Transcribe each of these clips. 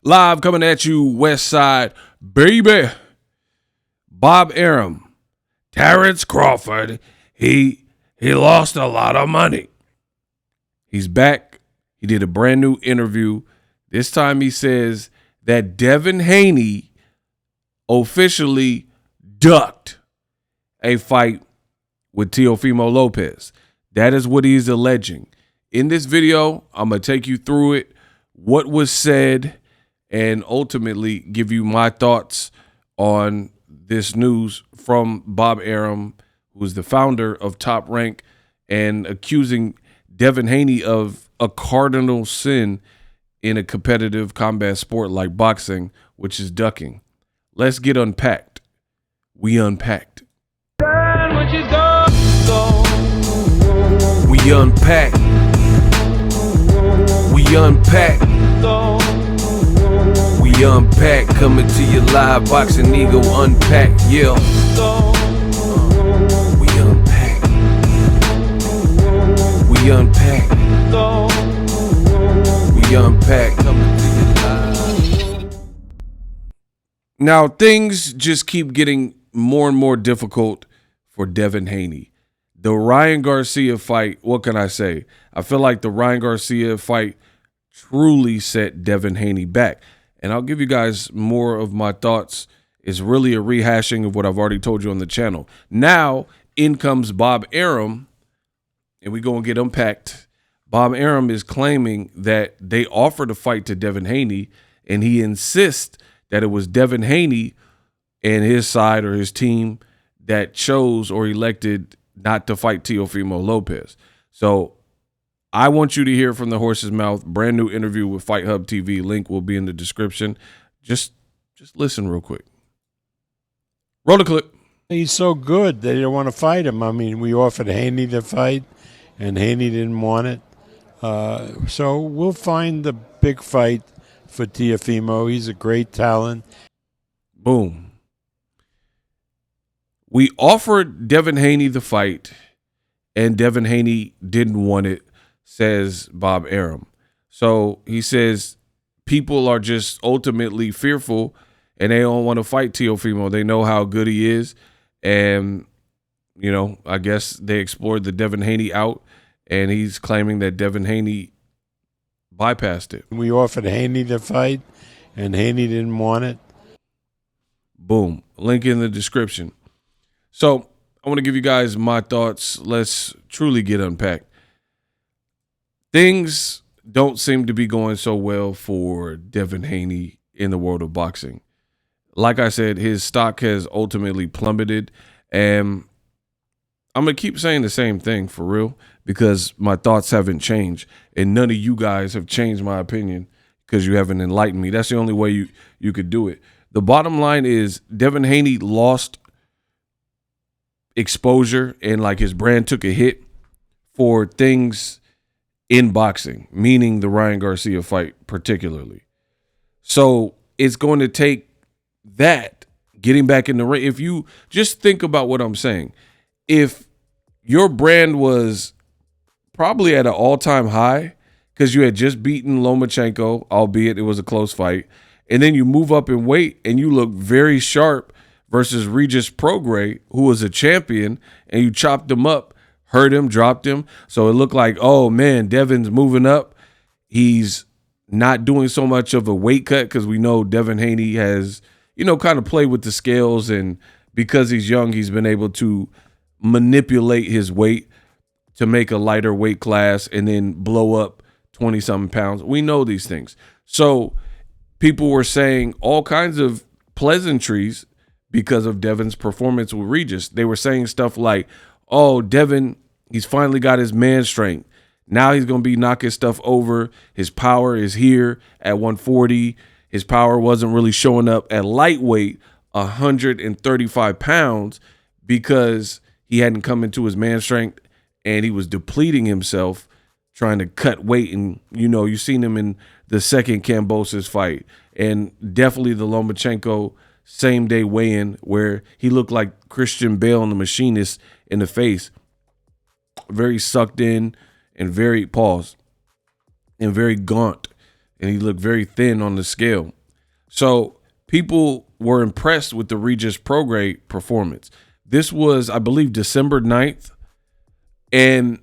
Live coming at you, West Side, baby. Bob Arum, Terrence Crawford, he lost a lot of money. He's back. He did a brand new interview. This time he says that Devin Haney officially ducked a fight with Teofimo Lopez. That is what he's alleging. In this video, I'm going to take you through it, what was said, and ultimately give you my thoughts on this news from Bob Arum, who is the founder of Top Rank, and accusing Devin Haney of a cardinal sin in a competitive combat sport like boxing, which is ducking. Let's get unpacked. We unpacked. We unpack. We unpack. We unpack. Coming to you live, Boxing Ego unpack. Yeah. We unpack. We unpack. We unpack. Coming to you live. Now things just keep getting more and more difficult for Devin Haney. The Ryan Garcia fight, what can I say? I feel like the Ryan Garcia fight truly set Devin Haney back. And I'll give you guys more of my thoughts. It's really a rehashing of what I've already told you on the channel. Now, in comes Bob Arum, and we go and get unpacked. Bob Arum is claiming that they offered a fight to Devin Haney, and he insists that it was Devin Haney and his side or his team that chose or elected not to fight Teofimo Lopez. So I want you to hear from the horse's mouth. Brand new interview with Fight Hub TV. Link will be in the description. Just listen real quick. Roll the clip. He's so good they didn't want to fight him. I mean, we offered Haney the fight, and Haney didn't want it. So we'll find the big fight for Teofimo. He's a great talent. Boom. We offered Devin Haney the fight, and Devin Haney didn't want it, says Bob Arum. So he says people are just ultimately fearful, and they don't want to fight Teofimo. They know how good he is, and, you know, I guess they explored the Devin Haney out, and he's claiming that Devin Haney bypassed it. We offered Haney the fight, and Haney didn't want it. Boom. Link in the description. So I want to give you guys my thoughts. Let's truly get unpacked. Things don't seem to be going so well for Devin Haney in the world of boxing. Like I said, his stock has ultimately plummeted, and I'm going to keep saying the same thing for real because my thoughts haven't changed, and none of you guys have changed my opinion because you haven't enlightened me. That's the only way you could do it. The bottom line is Devin Haney lost exposure, and like his brand took a hit for things in boxing, meaning the Ryan Garcia fight particularly. So it's going to take that getting back in the ring. If you just think about what I'm saying, if your brand was probably at an all-time high because you had just beaten Lomachenko, albeit it was a close fight, and then you move up in weight and you look very sharp versus Regis Prograis, who was a champion, and you chopped him up, hurt him, dropped him. So it looked like, oh, man, Devin's moving up. He's not doing so much of a weight cut because we know Devin Haney has, you know, kind of played with the scales, and because he's young, he's been able to manipulate his weight to make a lighter weight class and then blow up 20-something pounds. We know these things. So people were saying all kinds of pleasantries because of Devin's performance with Regis. They were saying stuff like, oh, Devin, he's finally got his man strength. Now he's going to be knocking stuff over. His power is here at 140. His power wasn't really showing up at lightweight, 135 pounds, because he hadn't come into his man strength and he was depleting himself trying to cut weight. And, you know, you've seen him in the second Kambosos fight and definitely the Lomachenko same-day weigh-in where he looked like Christian Bale and the Machinist in the face. Very sucked in and very, and very gaunt. and he looked very thin on the scale. So people were impressed with the Regis Prograis performance. This was, I believe, December 9th. And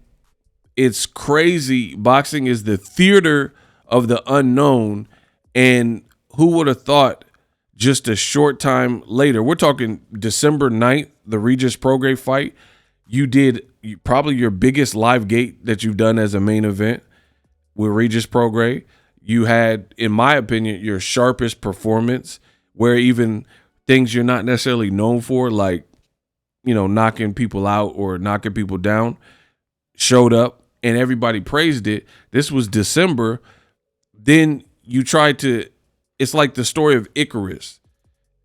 it's crazy. Boxing is the theater of the unknown. And who would have thought just a short time later, we're talking December 9th, the Regis Prograis fight, you did probably your biggest live gate that you've done as a main event with Regis Prograis. You had, in my opinion, your sharpest performance, where even things you're not necessarily known for, like, you know, knocking people out or knocking people down, showed up and everybody praised it. This was December. Then you tried to, it's like the story of Icarus,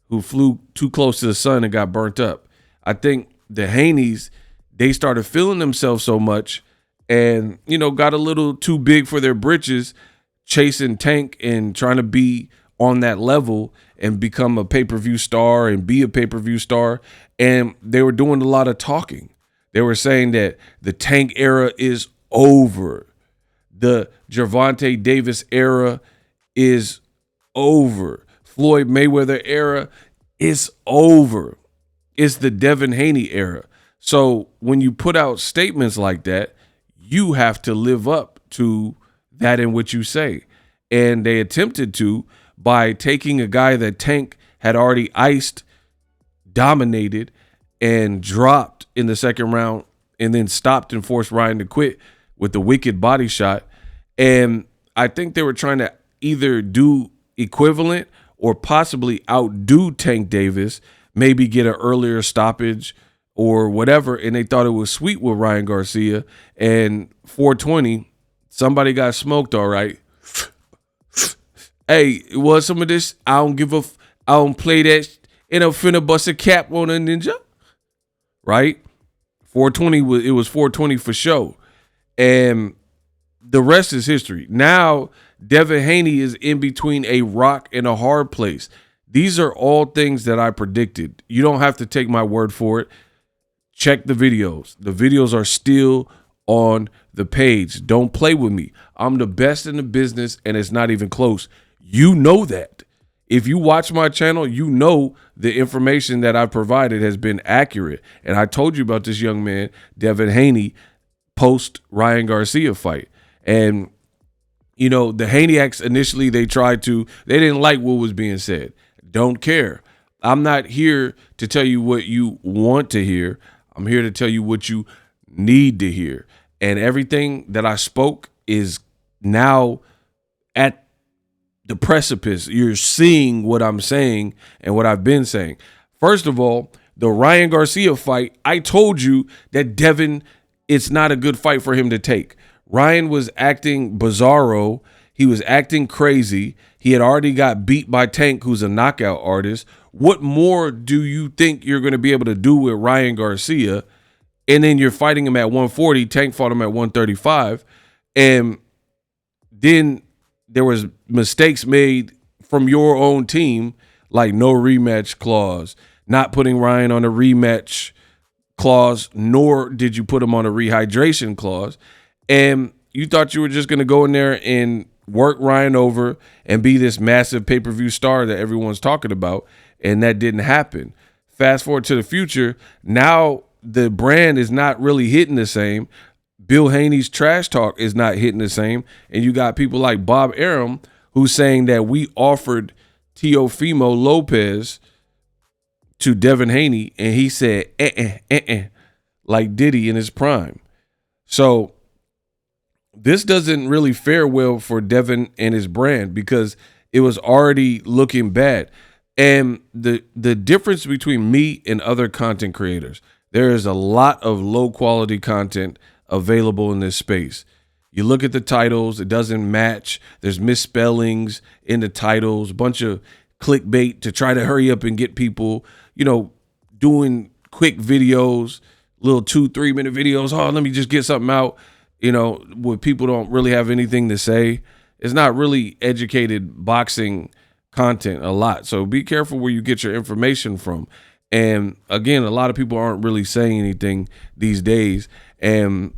who flew too close to the sun and got burnt up. I think the Haneys, they started feeling themselves so much and, you know, got a little too big for their britches, chasing Tank and trying to be on that level and become a pay-per-view star and be a pay-per-view star. And they were doing a lot of talking. They were saying that the Tank era is over. The Gervonta Davis era is over. Floyd Mayweather era is over. It's the Devin Haney era. So when you put out statements like that, you have to live up to that in what you say. And they attempted to by taking a guy that Tank had already iced, dominated, and dropped in the second round, and then stopped and forced Ryan to quit with the wicked body shot. And I think they were trying to either do equivalent or possibly outdo Tank Davis, maybe get an earlier stoppage or whatever. And they thought it was sweet with Ryan Garcia. And 420, somebody got smoked, all right. Hey, it was some of this. I don't play that. And I'm finna bust a cap on a ninja. Right? 420 it was 420 for sure. And the rest is history. Now, Devin Haney is in between a rock and a hard place. These are all things that I predicted. You don't have to take my word for it. Check the videos. The videos are still on the page. Don't play with me. I'm the best in the business, and it's not even close. You know that. If you watch my channel, you know the information that I've provided has been accurate. And I told you about this young man, Devin Haney, post Ryan Garcia fight. And, you know, the Haneyacks initially, they didn't like what was being said. Don't care. I'm not here to tell you what you want to hear. I'm here to tell you what you need to hear. And everything that I spoke is now at the precipice. You're seeing what I'm saying and what I've been saying. First of all, the Ryan Garcia fight, I told you that Devin, it's not a good fight for him to take. Ryan was acting bizarro. He was acting crazy. He had already got beat by Tank, who's a knockout artist. What more do you think you're going to be able to do with Ryan Garcia? And then you're fighting him at 140. Tank fought him at 135. And then there was mistakes made from your own team, like no rematch clause, not putting Ryan on a rematch clause, nor did you put him on a rehydration clause. And you thought you were just going to go in there and work Ryan over and be this massive pay-per-view star that everyone's talking about, and that didn't happen. Fast forward to the future, now the brand is not really hitting the same. Bill Haney's trash talk is not hitting the same, and you got people like Bob Arum who's saying that we offered Teofimo Lopez to Devin Haney, and he said, like Diddy in his prime. So this doesn't really fare well for Devin and his brand because it was already looking bad. And the difference between me and other content creators, there is a lot of low quality content available in this space. You look at the titles, it doesn't match. There's misspellings in the titles, a bunch of clickbait to try to hurry up and get people, you know, doing quick videos, little 2-3 minute videos. Oh, let me just get something out, you know, where people don't really have anything to say. It's not really educated boxing content a lot. So be careful where you get your information from. And again, a lot of people aren't really saying anything these days, and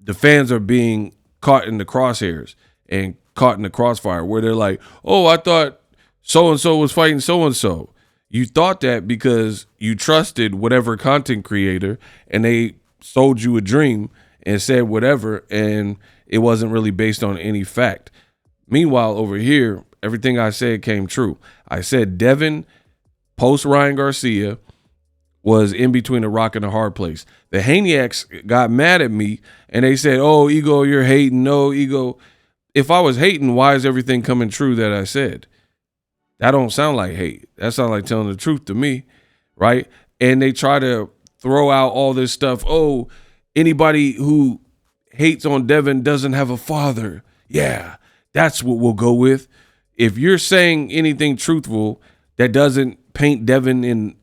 the fans are being caught in the crosshairs and caught in the crossfire where they're like, oh, I thought so-and-so was fighting so-and-so. You thought that because you trusted whatever content creator and they sold you a dream and said whatever, and it wasn't really based on any fact. Meanwhile, over here, everything I said came true. I said Devin, post Ryan Garcia, was in between a rock and a hard place. The Haneyaks got mad at me, and they said, oh, Ego, you're hating. No, Ego. If I was hating, why is everything coming true that I said? That don't sound like hate. That sounds like telling the truth to me, right? And they try to throw out all this stuff. Oh, anybody who hates on Devin doesn't have a father. Yeah, that's what we'll go with. If you're saying anything truthful that doesn't paint Devin in,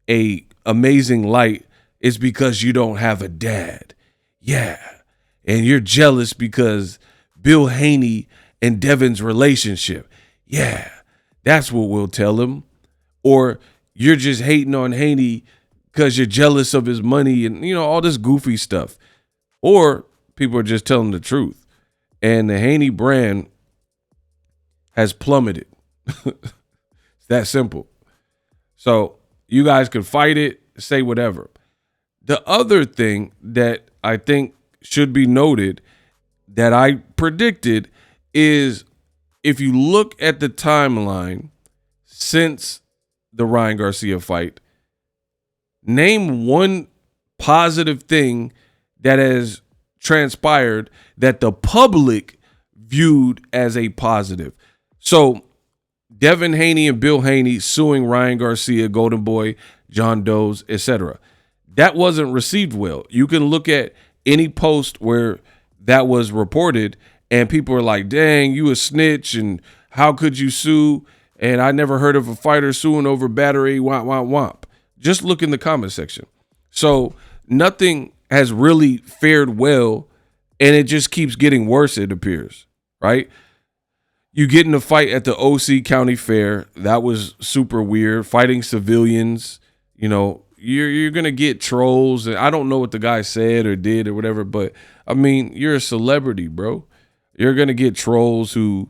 a amazing light, it's because you don't have a dad. Yeah. And you're jealous because Bill Haney and Devin's relationship. Yeah. That's what we'll tell him. Or you're just hating on Haney because you're jealous of his money and, all this goofy stuff. Or people are just telling the truth. And the Haney brand has plummeted. It's that simple. So you guys can fight it, say whatever. The other thing that I think should be noted that I predicted is if you look at the timeline since the Ryan Garcia fight, name one positive thing that has transpired that the public viewed as a positive. So Devin Haney and Bill Haney suing Ryan Garcia, Golden Boy, John Doe's, etc. That wasn't received well. You can look at any post where that was reported and people are like, dang, you a snitch and how could you sue? And I never heard of a fighter suing over battery, womp, womp, womp. Just look in the comment section. So nothing has really fared well and it just keeps getting worse, it appears, right? You get in a fight at the OC County Fair. That was super weird. Fighting civilians, you're going to get trolls. And I don't know what the guy said or did or whatever, but I mean, you're a celebrity, bro. You're going to get trolls who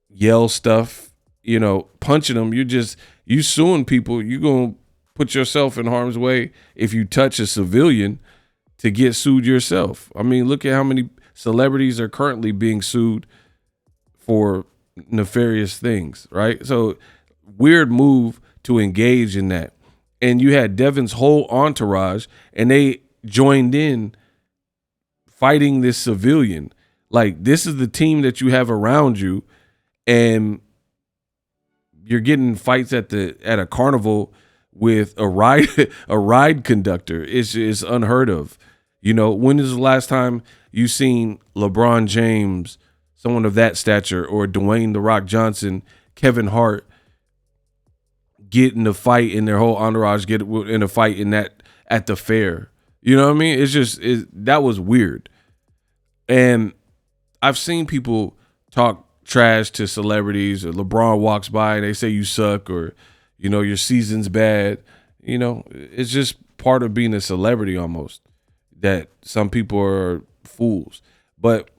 yell stuff, punching them. You suing people. You're going to put yourself in harm's way if you touch a civilian to get sued yourself. I mean, look at how many celebrities are currently being sued for nefarious things, right? So weird move to engage in that. And you had Devin's whole entourage and they joined in fighting this civilian. Like, this is the team that you have around you and you're getting fights at a carnival with a ride conductor. It's unheard of. When is the last time you seen LeBron James, someone of that stature, or Dwayne "The Rock" Johnson, Kevin Hart get in a fight and their whole entourage get in a fight at the fair? You know what I mean? That was weird. And I've seen people talk trash to celebrities, or LeBron walks by and they say you suck, or, your season's bad. It's just part of being a celebrity almost, that some people are fools. But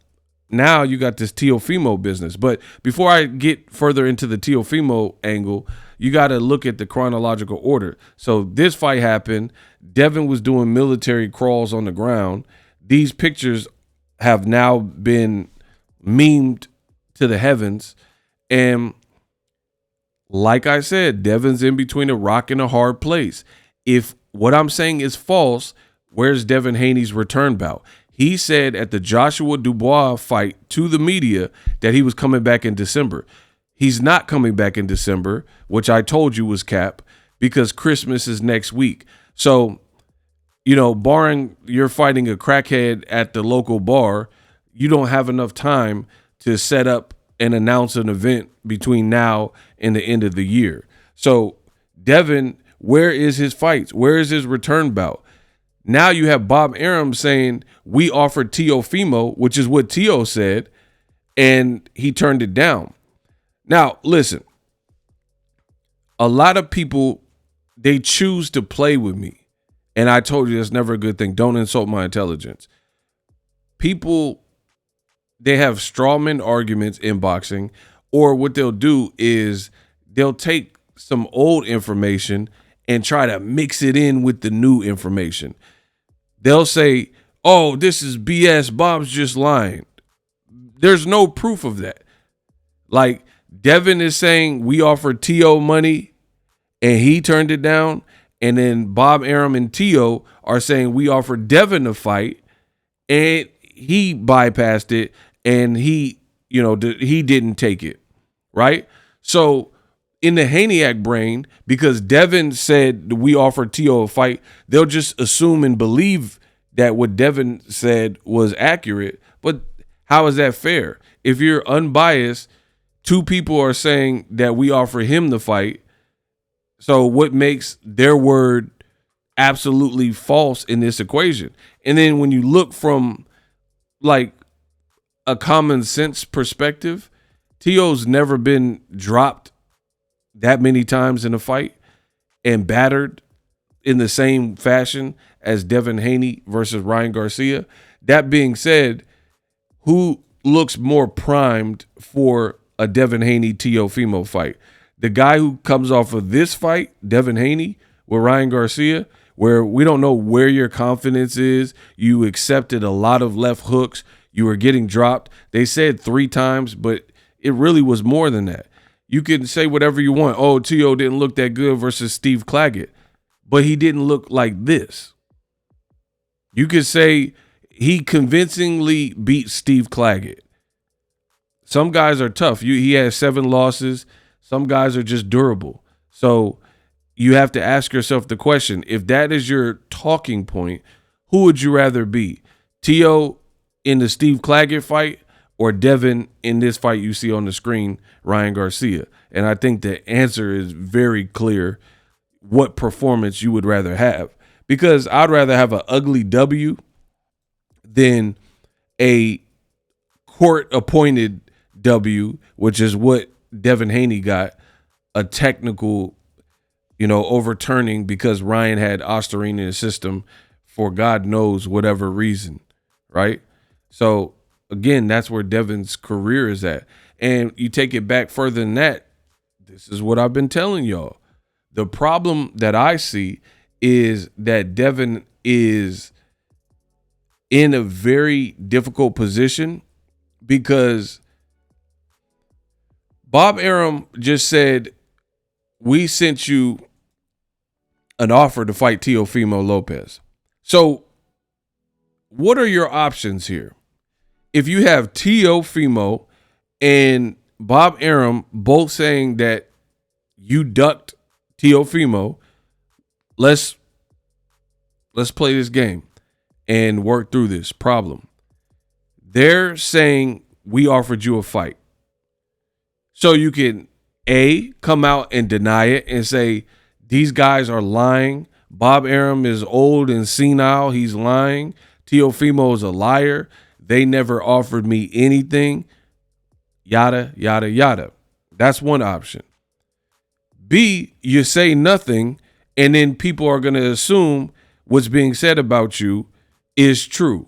now you got this Teofimo business. But before I get further into the Teofimo angle, you got to look at the chronological order. So this fight happened. Devin was doing military crawls on the ground. These pictures have now been memed to the heavens. And like I said, Devin's in between a rock and a hard place. If what I'm saying is false, where's Devin Haney's return bout? He said at the Joshua Dubois fight to the media that he was coming back in December. He's not coming back in December, which I told you was cap, because Christmas is next week. So, barring you're fighting a crackhead at the local bar, you don't have enough time to set up and announce an event between now and the end of the year. So, Devin, where is his fights? Where is his return bout? Now you have Bob Arum saying we offered Teofimo, which is what Teo said, and he turned it down. Now, listen, a lot of people, they choose to play with me. And I told you that's never a good thing. Don't insult my intelligence. People they have strawman arguments in boxing, or what they'll do is they'll take some old information and try to mix it in with the new information. They'll say, oh, this is BS. Bob's just lying. There's no proof of that. Like, Devin is saying we offered Teo money and he turned it down. And then Bob Arum and Teo are saying we offered Devin a fight and he bypassed it and he didn't take it. Right? So in the Haney brain, because Devin said we offered Teo a fight, they'll just assume and believe that what Devin said was accurate. But how is that fair? If you're unbiased, two people are saying that we offer him the fight. So what makes their word absolutely false in this equation? And then when you look from like a common sense perspective, Teo's never been dropped that many times in a fight and battered in the same fashion as Devin Haney versus Ryan Garcia. That being said, who looks more primed for a Devin Haney Teofimo fight? The guy who comes off of this fight, Devin Haney, with Ryan Garcia, where we don't know where your confidence is. You accepted a lot of left hooks. You were getting dropped. They said 3 times, but it really was more than that. You can say whatever you want. Oh, Teo didn't look that good versus Steve Claggett, but he didn't look like this. You could say he convincingly beat Steve Claggett. Some guys are tough. He has 7 losses. Some guys are just durable. So you have to ask yourself the question, if that is your talking point, who would you rather be? Teo in the Steve Claggett fight or Devin in this fight you see on the screen, Ryan Garcia? And I think the answer is very clear what performance you would rather have. Because I'd rather have an ugly W than a court-appointed W, which is what Devin Haney got, a technical, overturning because Ryan had Osterine in his system for God knows whatever reason, right? So, again, that's where Devin's career is at. And you take it back further than that, this is what I've been telling y'all. The problem that I see is that Devin is in a very difficult position because Bob Arum just said, we sent you an offer to fight Teofimo Lopez. So what are your options here? If you have Teofimo and Bob Arum both saying that you ducked Teofimo, let's play this game and work through this problem. They're saying we offered you a fight. So you can A, come out and deny it and say these guys are lying. Bob Arum is old and senile. He's lying. Teofimo is a liar. They never offered me anything. Yada, yada, yada. That's one option. B, you say nothing, and then people are going to assume what's being said about you is true.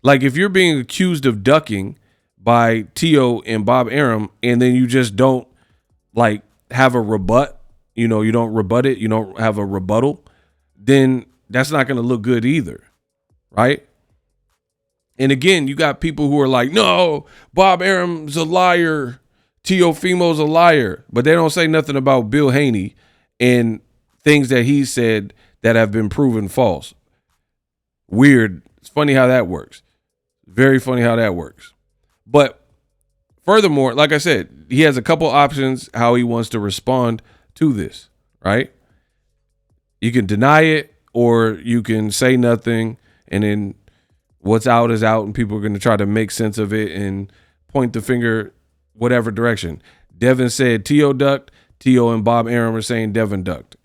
Like if you're being accused of ducking by Teo and Bob Arum, and then you just don't like have a rebut, you don't rebut it, you don't have a rebuttal, then that's not going to look good either, right? And again, you got people who are like, no, Bob Arum's a liar, Teofimo's a liar, but they don't say nothing about Bill Haney and things that he said that have been proven false. Weird. It's funny how that works. Very funny how that works. But furthermore, like I said, he has a couple options how he wants to respond to this, right? You can deny it or you can say nothing and then what's out is out and people are going to try to make sense of it and point the finger whatever direction. Devin said Teo ducked. Teo and Bob Arum are saying Devin ducked.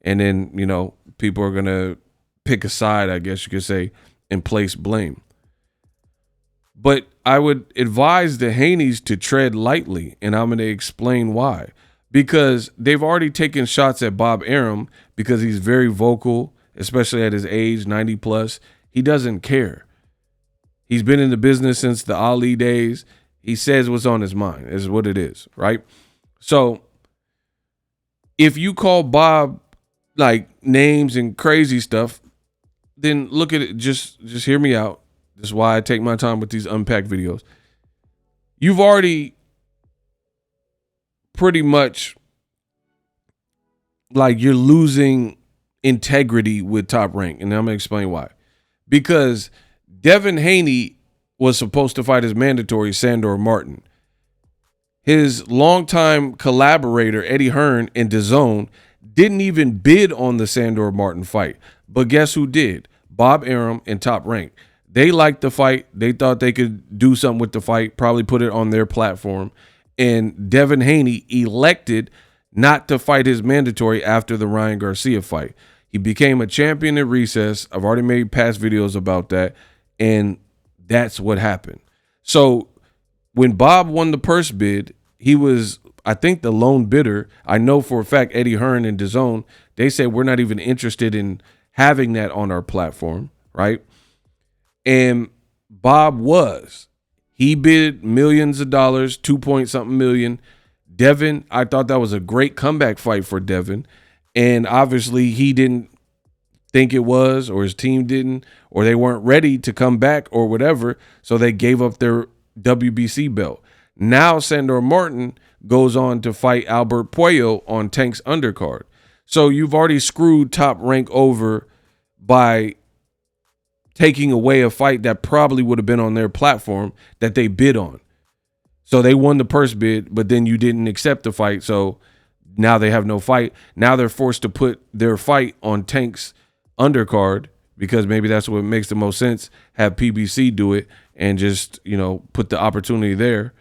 And then, people are going to pick a side, I guess you could say, and place blame. But I would advise the Haneys to tread lightly, and I'm going to explain why. Because they've already taken shots at Bob Arum because he's very vocal, especially at his age, 90 plus. He doesn't care. He's been in the business since the Ali days. He says what's on his mind is what it is, right? So if you call Bob like names and crazy stuff, then look at it. Just hear me out. This is why I take my time with these unpacked videos. You've already pretty much like you're losing integrity with Top Rank. And I'm going to explain why. Because Devin Haney was supposed to fight his mandatory Sandor Martin. His longtime collaborator, Eddie Hearn in DAZN, didn't even bid on the Sandor Martin fight. But guess who did? Bob Arum and Top Rank. They liked the fight. They thought they could do something with the fight, probably put it on their platform. And Devin Haney elected not to fight his mandatory after the Ryan Garcia fight. He became a champion at recess. I've already made past videos about that. And that's what happened. So when Bob won the purse bid, he was, I think, the lone bidder. I know for a fact Eddie Hearn and DAZN, they said we're not even interested in having that on our platform, right? And Bob was. He bid millions of dollars, 2-point-something million. Devin, I thought that was a great comeback fight for Devin. And obviously he didn't think it was, or his team didn't, or they weren't ready to come back or whatever. So they gave up their WBC belt. Now Sandor Martin goes on to fight Albert Puello on Tank's undercard. So you've already screwed Top Rank over by taking away a fight that probably would have been on their platform that they bid on. So they won the purse bid, but then you didn't accept the fight. So now they have no fight. Now they're forced to put their fight on Tank's undercard because maybe that's what makes the most sense. Have PBC do it and just, you know, put the opportunity there.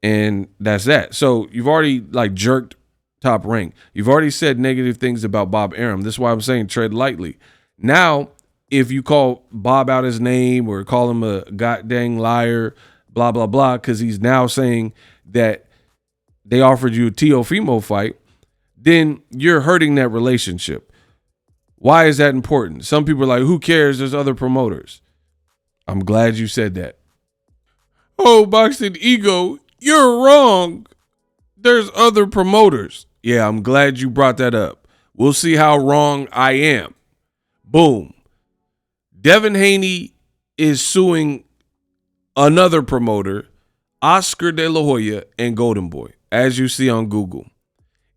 And that's that. So you've already like jerked Top Rank. You've already said negative things about Bob Arum. That's why I'm saying tread lightly. Now, if you call Bob out his name or call him a goddamn liar, blah, blah, blah, because he's now saying that they offered you a Teofimo fight, then you're hurting that relationship. Why is that important? Some people are like, who cares? There's other promoters. I'm glad you said that. Oh, Boxing Ego, you're wrong. There's other promoters. Yeah, I'm glad you brought that up. We'll see how wrong I am. Boom. Devin Haney is suing another promoter, Oscar De La Hoya and Golden Boy, as you see on Google.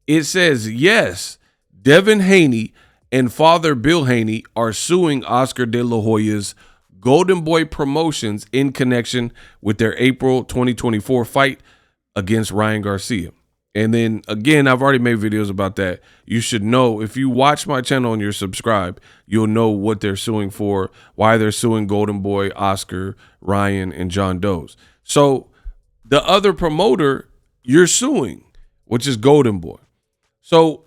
It says, yes, Devin Haney and father Bill Haney are suing Oscar De La Hoya's Golden Boy Promotions in connection with their April 2024 fight against Ryan Garcia. And then, again, I've already made videos about that. You should know, if you watch my channel and you're subscribed, you'll know what they're suing for, why they're suing Golden Boy, Oscar, Ryan, and John Doe's. So the other promoter you're suing, which is Golden Boy. So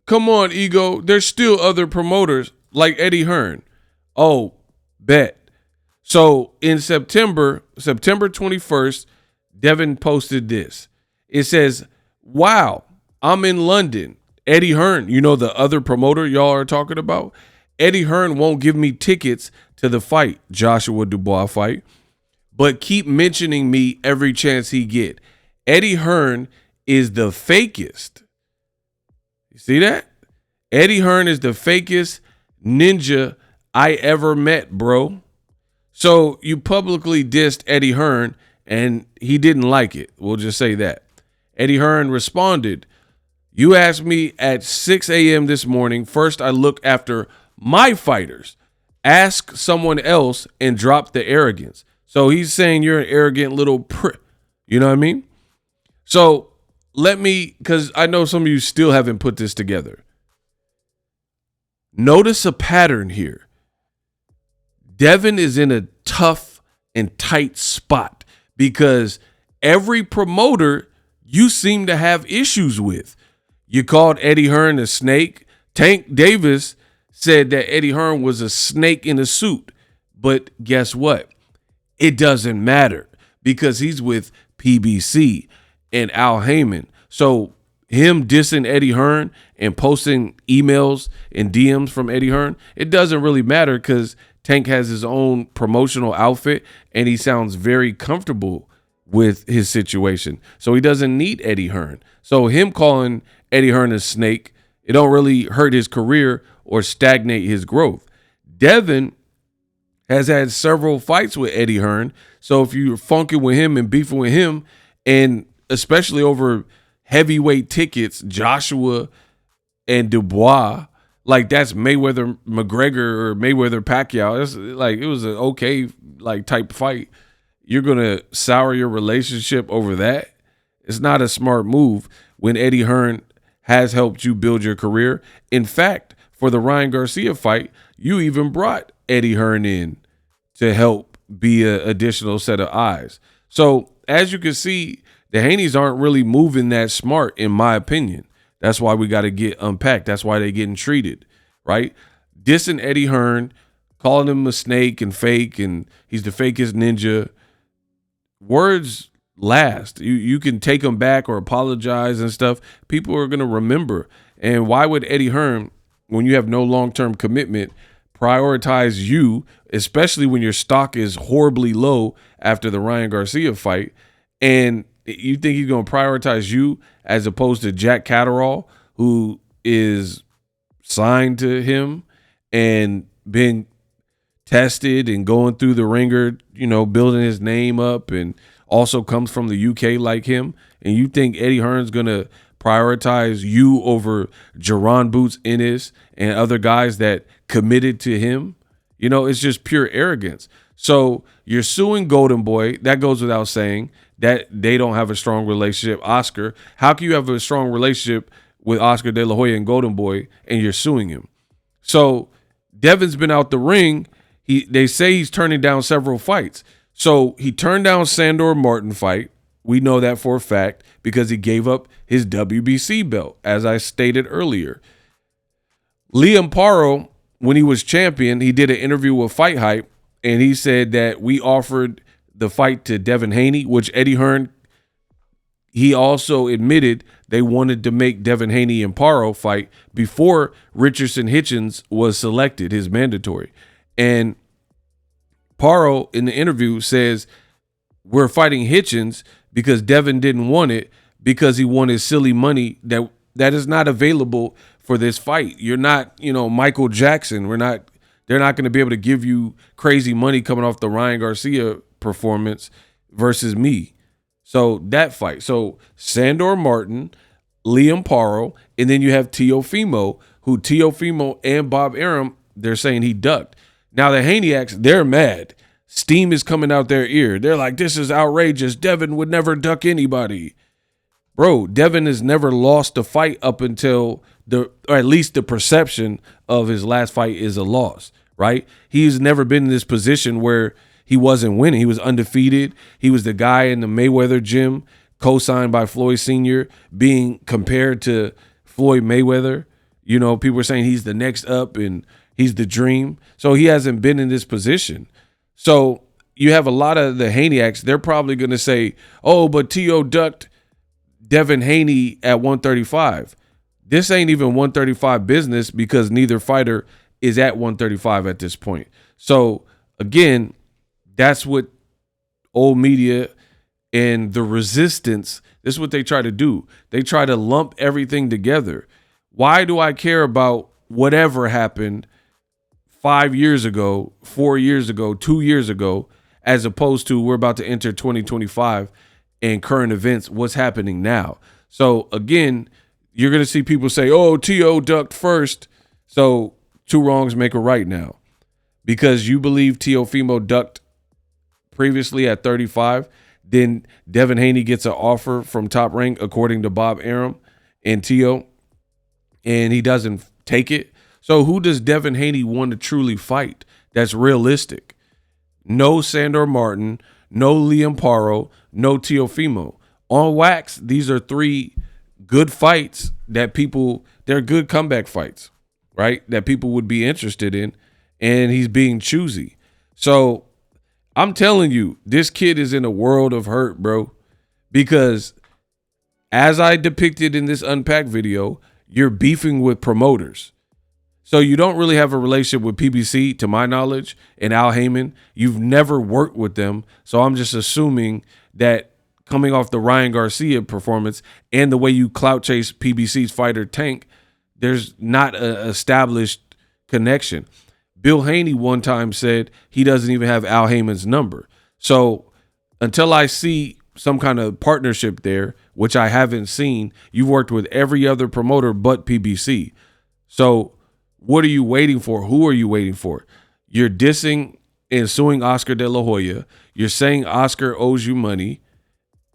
come on, Ego. There's still other promoters like Eddie Hearn. Oh, bet. So in September 21st, Devin posted this. It says, wow, I'm in London. Eddie Hearn, you know the other promoter y'all are talking about? Eddie Hearn won't give me tickets to the fight, Joshua Dubois fight, but keep mentioning me every chance he get. Eddie Hearn is the fakest. You see that? Eddie Hearn is the fakest ninja I ever met, bro. So you publicly dissed Eddie Hearn and he didn't like it. We'll just say that. Eddie Hearn responded, you asked me at 6 a.m. this morning. First, I look after my fighters. Ask someone else and drop the arrogance. So he's saying you're an arrogant little you know what I mean? So let me, because I know some of you still haven't put this together. Notice a pattern here. Devin is in a tough and tight spot because every promoter you seem to have issues with. You called Eddie Hearn a snake. Tank Davis said that Eddie Hearn was a snake in a suit. But guess what? It doesn't matter because he's with PBC and Al Heyman. So him dissing Eddie Hearn and posting emails and DMs from Eddie Hearn, it doesn't really matter because Tank has his own promotional outfit, and he sounds very comfortable with his situation. So he doesn't need Eddie Hearn. So him calling Eddie Hearn a snake, it don't really hurt his career or stagnate his growth. Devin has had several fights with Eddie Hearn. So if you're funking with him and beefing with him, and especially over heavyweight tickets, Joshua and Dubois, like that's Mayweather McGregor or Mayweather Pacquiao. It's like it was an okay like type fight. You're gonna sour your relationship over that. It's not a smart move when Eddie Hearn has helped you build your career. In fact, for the Ryan Garcia fight, you even brought Eddie Hearn in to help be an additional set of eyes. So as you can see, the Haneys aren't really moving that smart, in my opinion. That's why we got to get unpacked. That's why they're getting treated, right? Dissing Eddie Hearn, calling him a snake and fake, and he's the fakest ninja. Words last. You can take them back or apologize and stuff. People are going to remember. And why would Eddie Hearn, when you have no long-term commitment, prioritize you, especially when your stock is horribly low after the Ryan Garcia fight, and you think he's going to prioritize you as opposed to Jack Catterall, who is signed to him and been tested and going through the ringer, you know, building his name up, and also comes from the UK like him, and you think Eddie Hearn's going to prioritize you over Jaron Boots Ennis and other guys that committed to him? You know, it's just pure arrogance. So you're suing Golden Boy. That goes without saying that they don't have a strong relationship. Oscar, how can you have a strong relationship with Oscar De La Hoya and Golden Boy and you're suing him? So Devin's been out the ring. They say he's turning down several fights. So he turned down Sandor Martin fight. We know that for a fact because he gave up his WBC belt, as I stated earlier. Liam Paro, when he was champion, he did an interview with Fight Hype, and he said that we offered the fight to Devin Haney, which Eddie Hearn, he also admitted they wanted to make Devin Haney and Paro fight before Richardson Hitchens was selected, his mandatory. And Paro in the interview says, we're fighting Hitchens because Devin didn't want it because he wanted silly money that is not available for this fight. You're not, you know, Michael Jackson. They're not going to be able to give you crazy money coming off the Ryan Garcia performance versus me. So that fight. So Sandor Martin, Liam Paro, and then you have Teofimo, who Teofimo and Bob Arum, they're saying he ducked. Now the Haneyacks, they're mad. Steam is coming out their ear. They're like, this is outrageous. Devin would never duck anybody. Bro, Devin has never lost a fight up until or at least the perception of his last fight is a loss, right? He's never been in this position where he wasn't winning. He was undefeated. He was the guy in the Mayweather gym, co-signed by Floyd Sr., being compared to Floyd Mayweather. You know, people are saying he's the next up and he's the dream. So he hasn't been in this position. So you have a lot of the Haneyacks. They're probably going to say, oh, but T.O. ducked Devin Haney at 135. This ain't even 135 business because neither fighter is at 135 at this point. So, again, that's what old media and the resistance, this is what they try to do. They try to lump everything together. Why do I care about whatever happened 5 years ago, 4 years ago, 2 years ago, as opposed to we're about to enter 2025 and current events, what's happening now? So, again, you're going to see people say, oh, T.O. ducked first. So two wrongs make a right now. Because you believe Teofimo ducked previously at 35, then Devin Haney gets an offer from Top Rank, according to Bob Arum and T.O., and he doesn't take it. So who does Devin Haney want to truly fight that's realistic? No Sandor Martin, no Liam Paro, no Teofimo. On wax, these are three good fights that they're good comeback fights, right? That people would be interested in, and he's being choosy. So I'm telling you, this kid is in a world of hurt, bro, because as I depicted in this Unpacked video, you're beefing with promoters. So you don't really have a relationship with PBC, to my knowledge, and Al Heyman. You've never worked with them. So I'm just assuming that coming off the Ryan Garcia performance and the way you clout chase PBC's fighter Tank, there's not an established connection. Bill Haney one time said he doesn't even have Al Heyman's number. So until I see some kind of partnership there, which I haven't seen, you've worked with every other promoter but PBC. So what are you waiting for? Who are you waiting for? You're dissing and suing Oscar De La Hoya. You're saying Oscar owes you money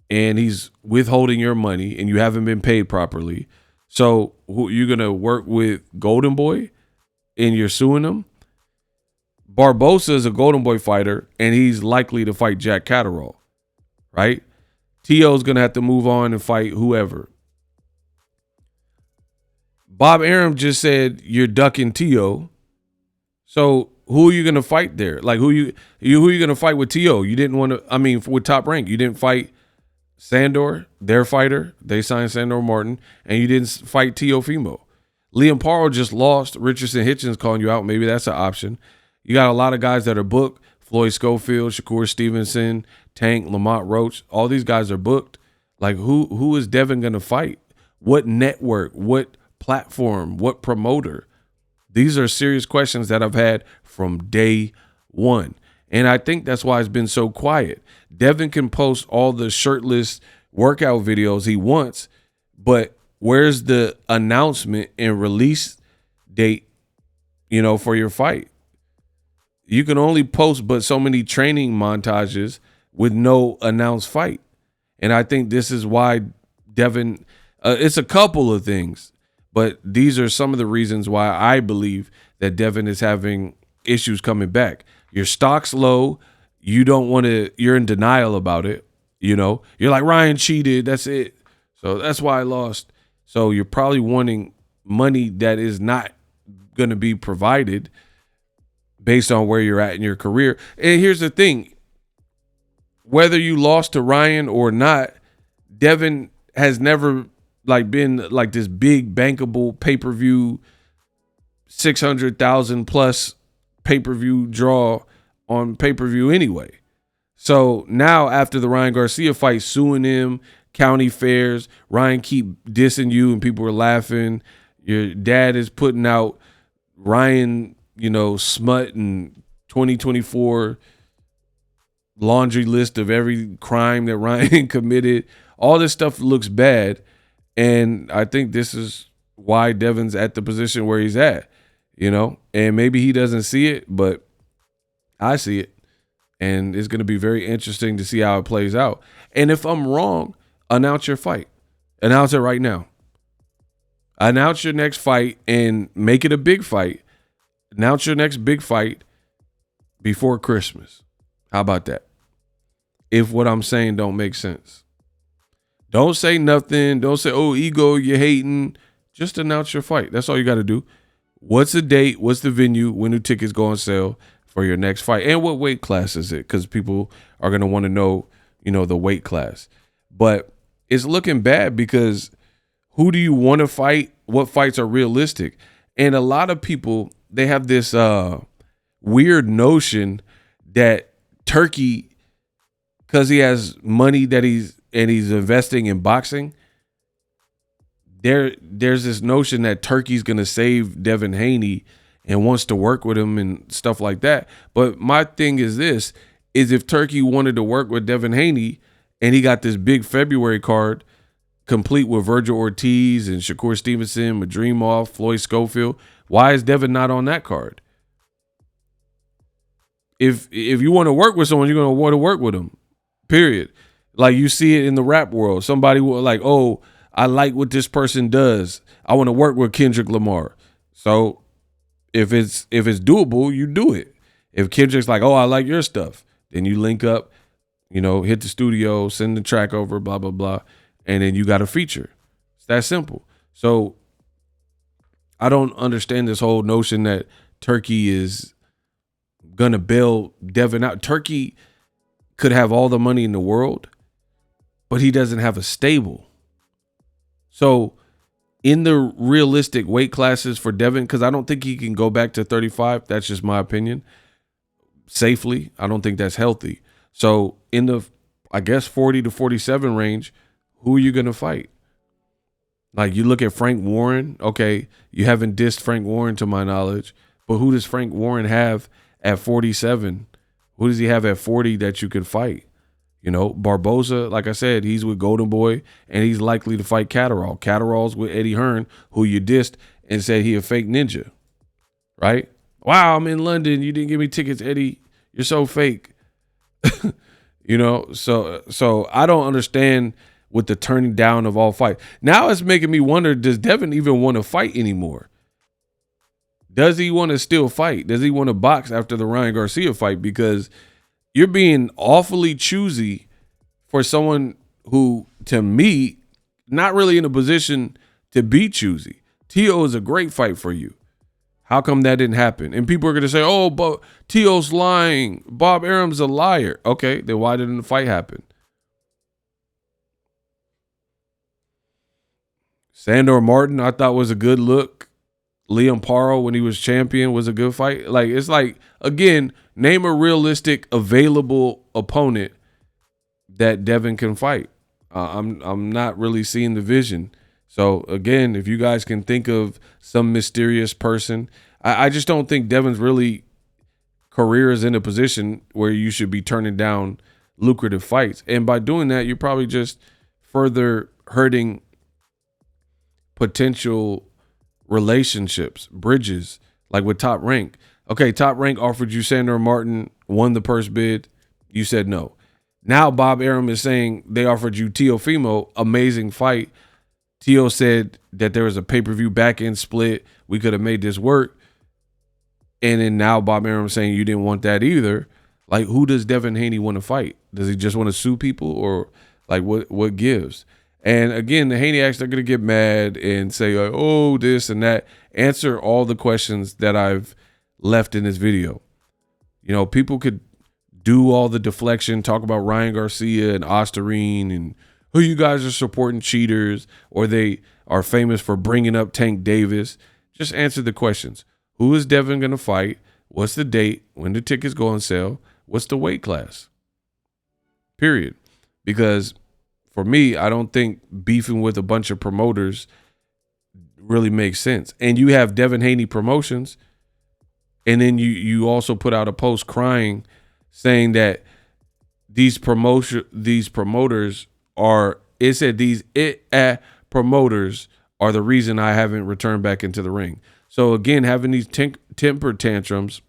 and he's withholding your money and you haven't been paid properly. So you're going to work with Golden Boy and you're suing him? Barbosa is a Golden Boy fighter and he's likely to fight Jack Catterall, right? T.O.'s going to have to move on and fight whoever. Bob Arum just said you're ducking T.O. So who are you going to fight there? Like who are you going to fight with T.O.? You didn't want to, I mean, with Top Rank, you didn't fight Sandor, their fighter. They signed Sandor Martin, and you didn't fight Teofimo. Liam Paro just lost. Richardson Hitchens calling you out. Maybe that's an option. You got a lot of guys that are booked. Floyd Schofield, Shakur Stevenson, Tank, Lamont Roach. All these guys are booked. Like who is Devin going to fight? What network? What platform? What promoter? These are serious questions that I've had from day one. And I think that's why it's been so quiet. Devin can post all the shirtless workout videos he wants, but where's the announcement and release date, for your fight? You can only post but so many training montages with no announced fight. And I think this is why Devin, it's a couple of things, but these are some of the reasons why I believe that Devin is having issues coming back. Your stock's low. You don't want to, you're in denial about it. You're like, Ryan cheated. That's it. So that's why I lost. So you're probably wanting money that is not going to be provided based on where you're at in your career. And here's the thing. Whether you lost to Ryan or not, Devin has never been like this big bankable pay-per-view 600,000 plus pay-per-view draw on pay-per-view anyway. So now after the Ryan Garcia fight, suing him, county fairs, Ryan keep dissing you and people are laughing. Your dad is putting out Ryan, smut and 2024 laundry list of every crime that Ryan committed. All this stuff looks bad. And I think this is why Devin's at the position where he's at, and maybe he doesn't see it, but I see it. And it's going to be very interesting to see how it plays out. And if I'm wrong, announce your fight. Announce it right now. Announce your next fight and make it a big fight. Announce your next big fight before Christmas. How about that? If what I'm saying don't make sense. Don't say nothing. Don't say, oh, ego, you're hating. Just announce your fight. That's all you got to do. What's the date? What's the venue? When do tickets go on sale for your next fight? And what weight class is it? Because people are going to want to know, the weight class. But it's looking bad because who do you want to fight? What fights are realistic? And a lot of people, they have this weird notion that Turkey, because he has money that he's investing in boxing, there's this notion that Turkey's going to save Devin Haney and wants to work with him and stuff like that. But my thing is this, is if Turkey wanted to work with Devin Haney and he got this big February card complete with Virgil Ortiz and Shakur Stevenson, Madrimov, Floyd Schofield, why is Devin not on that card? If you want to work with someone, you're going to want to work with them, period. Like you see it in the rap world. Somebody will like, oh, I like what this person does. I want to work with Kendrick Lamar. So if it's doable, you do it. If Kendrick's like, oh, I like your stuff, then you link up, hit the studio, send the track over, blah, blah, blah, and then you got a feature. It's that simple. So I don't understand this whole notion that Turkey is going to bail Devin out. Turkey could have all the money in the world, but he doesn't have a stable. So in the realistic weight classes for Devin, because I don't think he can go back to 35. That's just my opinion. Safely, I don't think that's healthy. So in the, I guess, 40 to 47 range, who are you going to fight? Like, you look at Frank Warren. Okay, you haven't dissed Frank Warren to my knowledge, but who does Frank Warren have at 47? Who does he have at 40 that you can fight? You know, Barboza, like I said, he's with Golden Boy, and he's likely to fight Catterall. Catterall's with Eddie Hearn, who you dissed and said he a fake ninja, right? Wow, I'm in London. You didn't give me tickets, Eddie. You're so fake. You know, so I don't understand with the turning down of all fight. Now it's making me wonder, does Devin even want to fight anymore? Does he want to still fight? Does he want to box after the Ryan Garcia fight? Because you're being awfully choosy for someone who, to me, not really in a position to be choosy. Teo is a great fight for you. How come that didn't happen? And people are going to say, oh, but Teo's lying. Bob Arum's a liar. Okay, then why didn't the fight happen? Sandor Martin, I thought was a good look. Liam Paro, when he was champion, was a good fight. Like, it's like, again, name a realistic available opponent that Devin can fight. I'm not really seeing the vision. So again, if you guys can think of some mysterious person, I just don't think Devin's really career is in a position where you should be turning down lucrative fights. And by doing that, you're probably just further hurting potential relationships, bridges, like with Top Rank. Okay, Top Rank offered you Sandor Martin, won the purse bid. You said no. Now Bob Arum is saying they offered you Teofimo, amazing fight. Teo said that there was a pay-per-view back-end split. We could have made this work. And then now Bob Arum saying you didn't want that either. Like, who does Devin Haney want to fight? Does he just want to sue people, or like what gives? And again, the Haney-acts are going to get mad and say, like, oh, this and that. Answer all the questions that I've left in this video. You know, people could do all the deflection, talk about Ryan Garcia and Osterine and who you guys are supporting cheaters, or they are famous for bringing up Tank Davis. Just answer the questions. Who is Devin going to fight? What's the date? When do tickets go on sale? What's the weight class? Period. Because for me, I don't think beefing with a bunch of promoters really makes sense. And you have Devin Haney Promotions, and then you also put out a post crying, saying that these promoters are, it said these promoters are the reason I haven't returned back into the ring. So again, having these temper tantrums,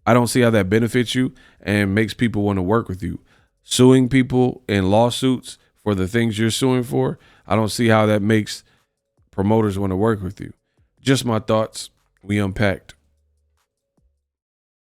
I don't see how that benefits you and makes people want to work with you. Suing people in lawsuits for the things you're suing for, I don't see how that makes promoters want to work with you. Just my thoughts. We unpacked.